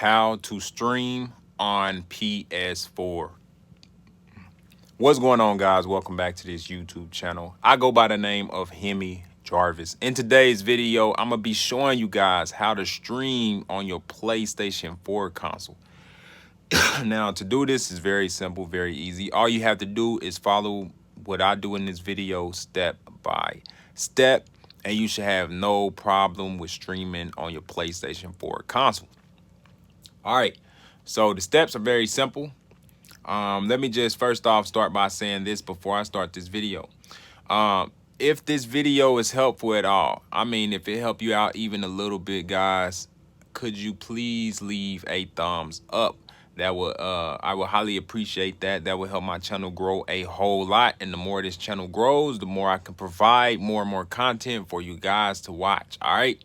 how to stream on PS4. What's going on, guys? Welcome back to this YouTube channel. I go by the name of Hemi Jarvis. In today's video, I'm gonna be showing you guys how to stream on your PlayStation 4 console. Now, to do this is very simple, very easy. All you have to do is follow what I do in this video step by step, and you should have no problem with streaming on your PlayStation 4 console. All right, so the steps are very simple. Let me just first off start by saying this before I start this video. If this video is helpful at all, I mean, if it helped you out even a little bit, guys, could you please leave a thumbs up? That would I would highly appreciate that. That would help my channel grow a whole lot. And the more this channel grows, the more I can provide more and more content for you guys to watch. All right.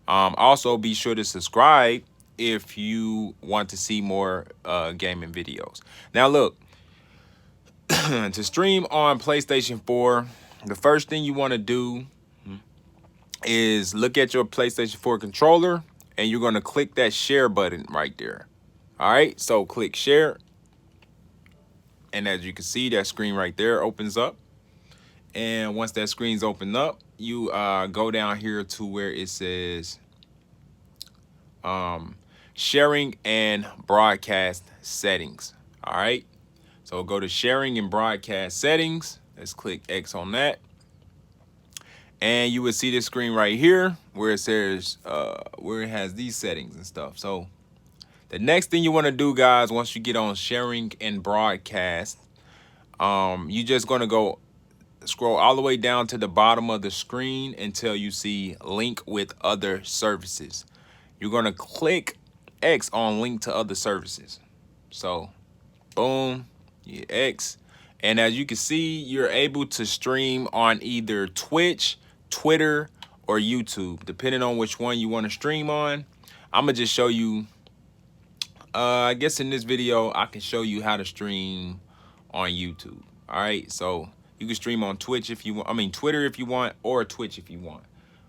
Also, be sure to subscribe if you want to see more gaming videos. Now, look, to stream on PlayStation 4, the first thing you want to do is look at your PlayStation 4 controller, and you're going to click that share button right there. All right, so click share, and as you can see, that screen right there opens up. And once that screen's opened up, you go down here to where it says sharing and broadcast settings. All right, so go to sharing and broadcast settings. Let's click X on that, and you will see this screen right here where it says where it has these settings and stuff. So the next thing you want to do, guys, once you get on sharing and broadcast, you just going to go scroll all the way down to the bottom of the screen until you see link with other services. You're going to click X on link to other services. So boom, you X. And as you can see, you're able to stream on either Twitch, Twitter, or YouTube, depending on which one you want to stream on. I'm going to just show you, I guess in this video, I can show you how to stream on YouTube. All right, so you can stream on Twitch if you want, I mean Twitter if you want, or Twitch if you want.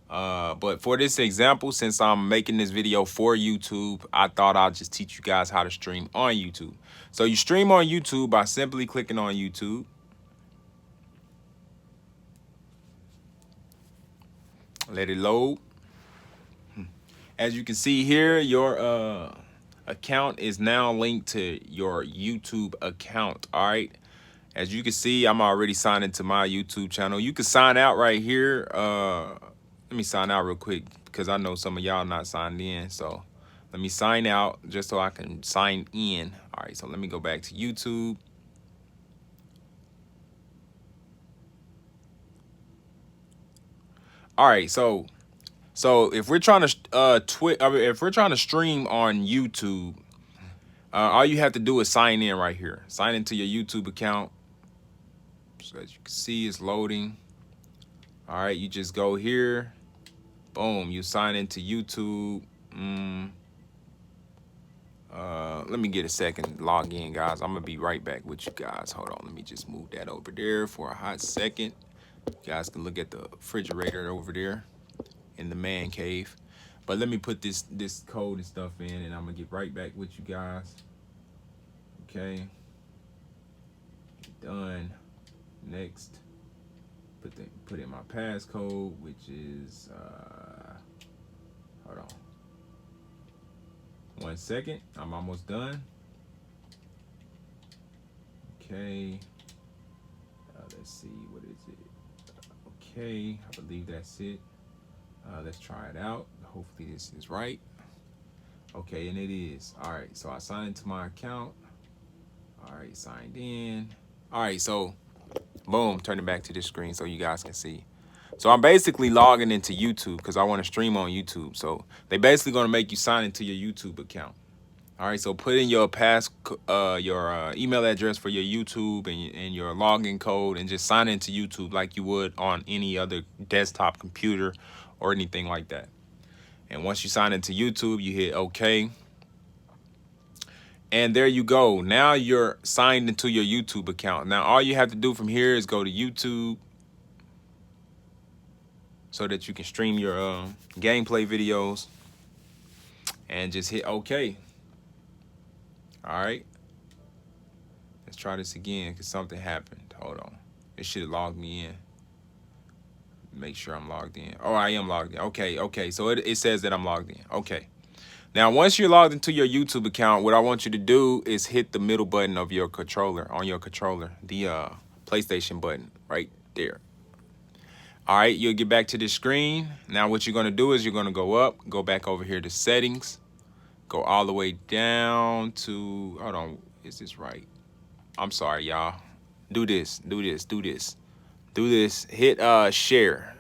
But for this example, since I'm making this video for YouTube, I thought I'll just teach you guys how to stream on YouTube. So you stream on YouTube by simply clicking on YouTube. Let it load. As you can see here, your account is now linked to your YouTube account. All right. As you can see, I'm already signed into my YouTube channel. You can sign out right here. Let me sign out real quick because I know some of y'all not signed in. So let me sign out just so I can sign in. All right, so let me go back to YouTube. All right, so if we're trying to if we're trying to stream on YouTube, all you have to do is sign in right here. Sign into your YouTube account. So as you can see, it's loading. All right, you just go here. Boom, you sign into YouTube. Let me get a second, log in, guys. I'm gonna be right back with you guys. Hold on, let me just move that over there for a hot second. You guys can look at the refrigerator over there in the man cave. But let me put this code and stuff in, and I'm gonna get right back with you guys. Okay. Done. Next. Put in my passcode, which is hold on. 1 second. I'm almost done. Okay. Let's see, what is it? Okay, I believe that's it. Let's try it out. Hopefully this is right. Okay, and it is. All right, so I signed into my account. All right, signed in. All right, so boom, turn it back to this screen so you guys can see. So I'm basically logging into YouTube because I want to stream on YouTube. So they basically going to make you sign into your YouTube account. All right, so put in your email address for your YouTube and your login code, and just sign into YouTube like you would on any other desktop computer or anything like that. And once you sign into YouTube, you hit OK. And there you go. Now you're signed into your YouTube account. Now all you have to do from here is go to YouTube so that you can stream your gameplay videos. and just hit OK. All right. Let's try this again because something happened. Hold on. It should have logged me in. Make sure I'm logged in. Oh, I am logged in. Okay. So it says that I'm logged in. Okay. Now, once you're logged into your YouTube account, what I want you to do is hit the middle button of your controller, on your controller, the PlayStation button right there. All right, you'll get back to this screen. Now, what you're going to do is you're going to go up, go back over here to settings, go all the way down to, hold on, is this right? I'm sorry, y'all. Do this. Hit share.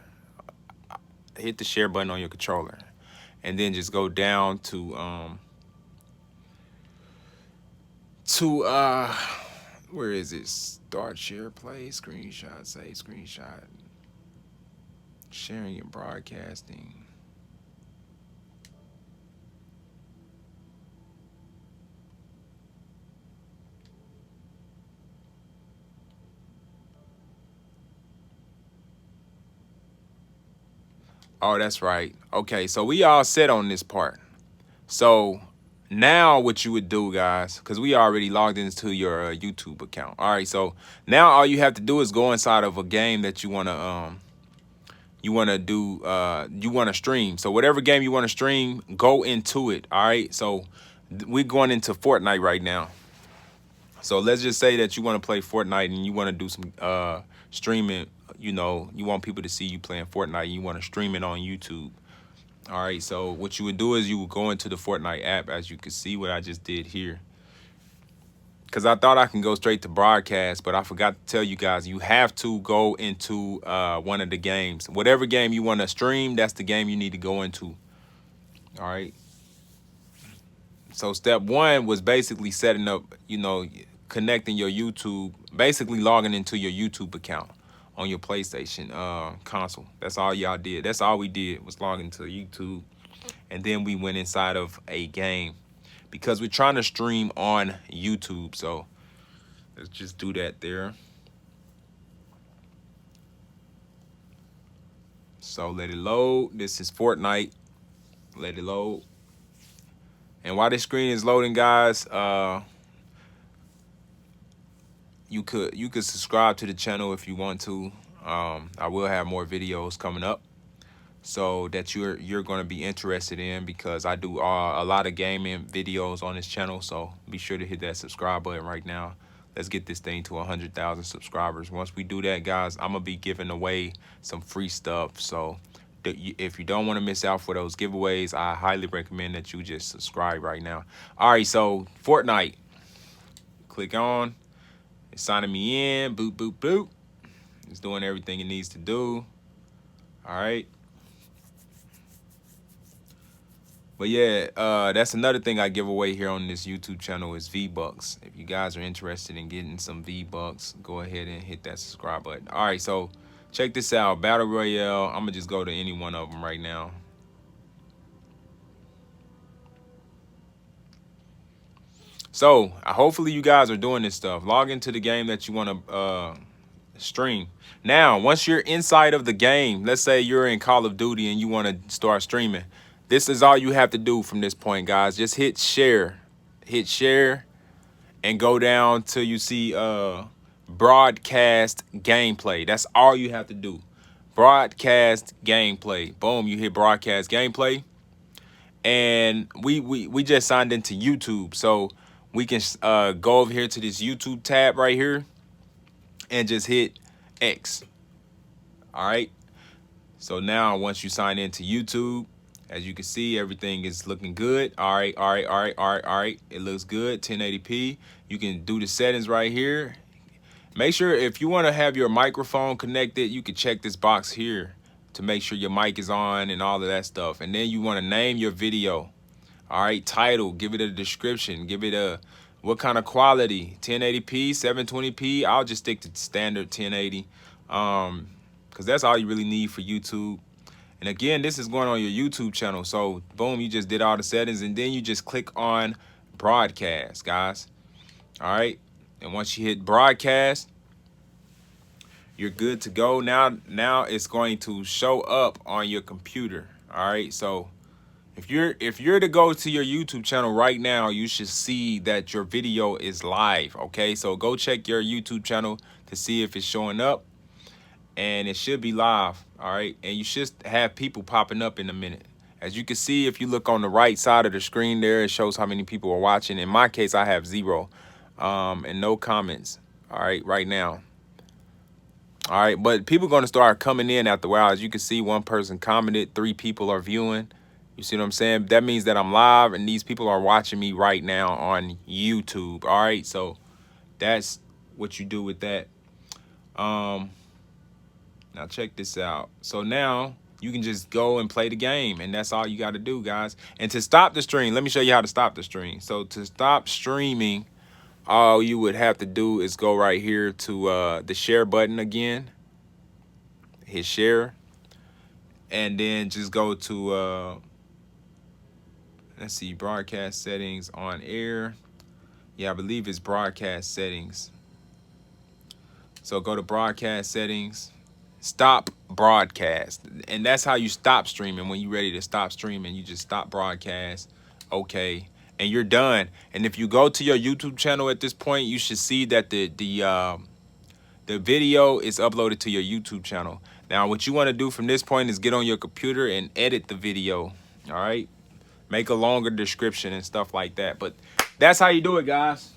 Hit the share button on your controller. And then just go down to where is it? Start share, play, screenshot, save screenshot. Sharing and broadcasting. Oh, that's right. Okay, so we all set on this part. So now what you would do, guys, because we already logged into your YouTube account. All right, so now all you have to do is go inside of a game that you want to stream. So whatever game you want to stream, go into it. All right, so we're going into Fortnite right now. So let's just say that you want to play Fortnite and you want to do some streaming. You know, you want people to see you playing Fortnite and you want to stream it on YouTube. All right, so what you would do is you would go into the Fortnite app, as you can see what I just did here. Because I thought I can go straight to broadcast, but I forgot to tell you guys, you have to go into one of the games. Whatever game you want to stream, that's the game you need to go into. All right. So step one was basically setting up, you know, connecting your YouTube, basically logging into your YouTube account on your PlayStation console. That's all y'all did. That's all we did was log into YouTube. And then we went inside of a game because we're trying to stream on YouTube. So let's just do that there. So let it load. This is Fortnite. Let it load. And while this screen is loading, guys, you could subscribe to the channel if you want to. I will have more videos coming up so that you're going to be interested in, because I do a lot of gaming videos on this channel. So be sure to hit that subscribe button right now. Let's get this thing to 100,000 subscribers. Once we do that, guys, I'm gonna be giving away some free stuff. So if you don't want to miss out for those giveaways, I highly recommend that you just subscribe right now. All right, so Fortnite, click on. It's signing me in. Boop, boop, boop. It's doing everything it needs to do. All right. But yeah, that's another thing I give away here on this YouTube channel is V-Bucks. If you guys are interested in getting some V-Bucks, go ahead and hit that subscribe button. All right, so check this out. Battle Royale. I'm going to just go to any one of them right now. So hopefully you guys are doing this stuff. Log into the game that you want to stream. Now, once you're inside of the game, let's say you're in Call of Duty and you want to start streaming. This is all you have to do from this point, guys. Just hit share. Hit share and go down till you see broadcast gameplay. That's all you have to do. Broadcast gameplay. Boom, you hit broadcast gameplay. And we just signed into YouTube. So we can go over here to this YouTube tab right here and just hit X. All right. So now once you sign into YouTube, as you can see, everything is looking good. All right. It looks good. 1080p. You can do the settings right here. Make sure if you want to have your microphone connected, you can check this box here to make sure your mic is on and all of that stuff. And then you want to name your video. All right. Title. Give it a description. Give it a what kind of quality. 1080p, 720p. I'll just stick to standard 1080. Because that's all you really need for YouTube. And again, this is going on your YouTube channel. So boom, you just did all the settings and then you just click on broadcast, guys. All right. And once you hit broadcast, you're good to go. Now it's going to show up on your computer. All right. So If you're to go to your YouTube channel right now, you should see that your video is live. Okay, so go check your YouTube channel to see if it's showing up, and it should be live. All right, and you should have people popping up in a minute. As you can see, if you look on the right side of the screen there, it shows how many people are watching. In my case, I have 0 and no comments. All right now. All right, but people are going to start coming in after a while. As you can see, one person commented, 3 people are viewing. You see what I'm saying? That means that I'm live and these people are watching me right now on YouTube. All right, so that's what you do with that. Now check this out. So now you can just go and play the game, and that's all you got to do, guys. And to stop the stream, let me show you how to stop the stream. So to stop streaming, all you would have to do is go right here to the share button again. Hit share. And then just go to, let's see, broadcast settings on air. Yeah, I believe it's broadcast settings. So go to broadcast settings, stop broadcast. And that's how you stop streaming. When you're ready to stop streaming, you just stop broadcast. Okay. And you're done. And if you go to your YouTube channel at this point, you should see that the video is uploaded to your YouTube channel. Now, what you want to do from this point is get on your computer and edit the video. All right. Make a longer description and stuff like that. But that's how you do it, guys.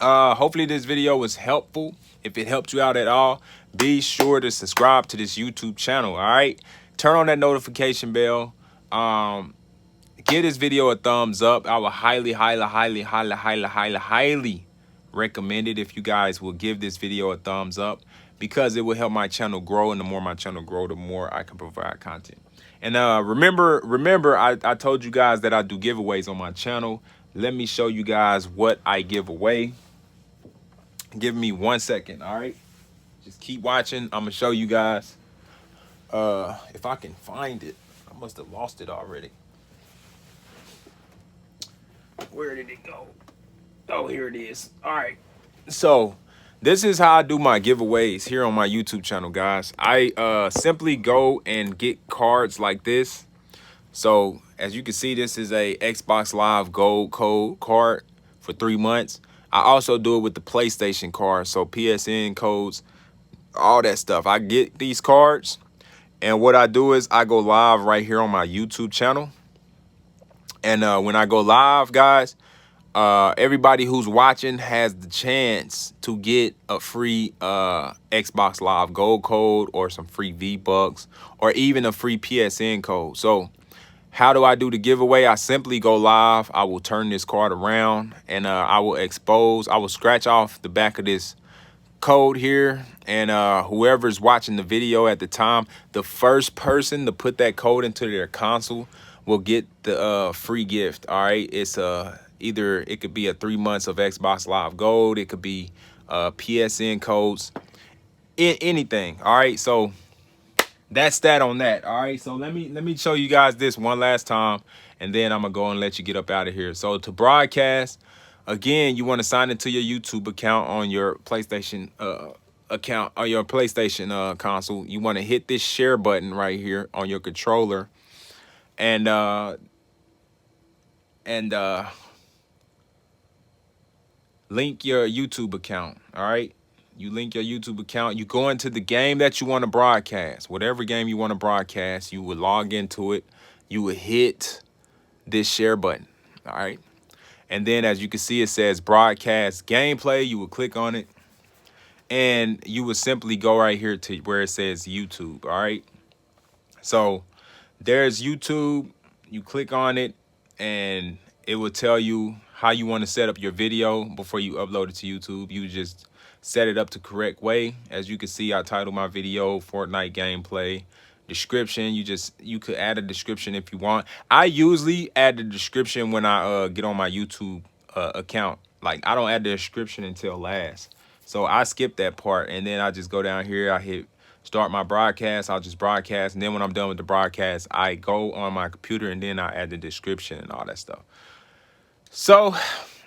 Hopefully this video was helpful. If it helped you out at all, be sure to subscribe to this YouTube channel. All right. Turn on that notification bell. Give this video a thumbs up. I would highly recommend it if you guys will give this video a thumbs up, because it will help my channel grow, and the more my channel grow, the more I can provide content. And remember, I told you guys that I do giveaways on my channel. Let me show you guys what I give away. Give me 1 second, all right? Just keep watching. I'm gonna show you guys. If I can find it. I must have lost it already. Where did it go? Oh, here it is. All right. So this is how I do my giveaways here on my YouTube channel, guys. I simply go and get cards like this. So as you can see, this is a Xbox Live Gold code card for 3 months. I also do it with the PlayStation card. So PSN codes, all that stuff. I get these cards, and what I do is I go live right here on my YouTube channel. And when I go live, guys, everybody who's watching has the chance to get a free Xbox Live Gold code, or some free V-Bucks, or even a free PSN code. So how do I do the giveaway? I simply go live. I will turn this card around, and I will scratch off the back of this code here, and whoever's watching the video at the time, the first person to put that code into their console will get the free gift. All right, it's either it could be a 3 months of Xbox Live Gold, it could be PSN codes, anything. All right, so that's that on that. All right, so let me show you guys this one last time, and then I'm gonna go and let you get up out of here. So to broadcast, again, you want to sign into your YouTube account on your PlayStation account, or your PlayStation console. You want to hit this share button right here on your controller, and link your YouTube account. All right, you link your YouTube account. You go into the game that you want to broadcast, whatever game you want to broadcast. You would log into it. You would hit this share button. All right, and then as you can see, it says broadcast gameplay. You would click on it, and you would simply go right here to where it says YouTube. All right, so there's YouTube. You click on it, and it will tell you how you want to set up your video before you upload it to YouTube. You just set it up the correct way. As you can see, I titled my video Fortnite gameplay. Description, you could add a description if you want. I usually add the description when I get on my YouTube account. Like, I don't add the description until last. So I skip that part, and then I just go down here, I hit start my broadcast. I'll just broadcast, and then when I'm done with the broadcast, I go on my computer, and then I add the description and all that stuff. So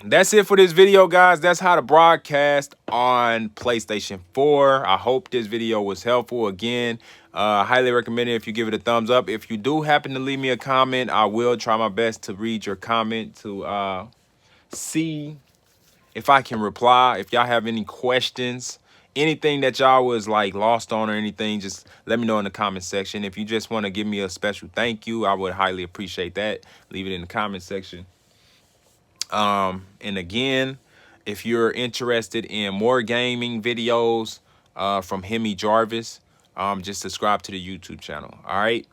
that's it for this video, guys. That's how to broadcast on PlayStation 4. I hope this video was helpful. Again, I highly recommend it if you give it a thumbs up. If you do happen to leave me a comment, I will try my best to read your comment to see if I can reply. If y'all have any questions, anything that y'all was like lost on or anything, just let me know in the comment section. If you just want to give me a special thank you, I would highly appreciate that. Leave it in the comment section. And again, if you're interested in more gaming videos from Hemi Jarvis, just subscribe to the YouTube channel. All right.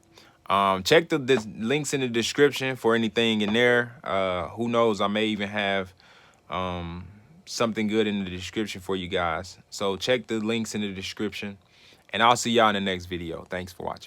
Check the links in the description for anything in there. Who knows? I may even have something good in the description for you guys. So check the links in the description, and I'll see y'all in the next video. Thanks for watching.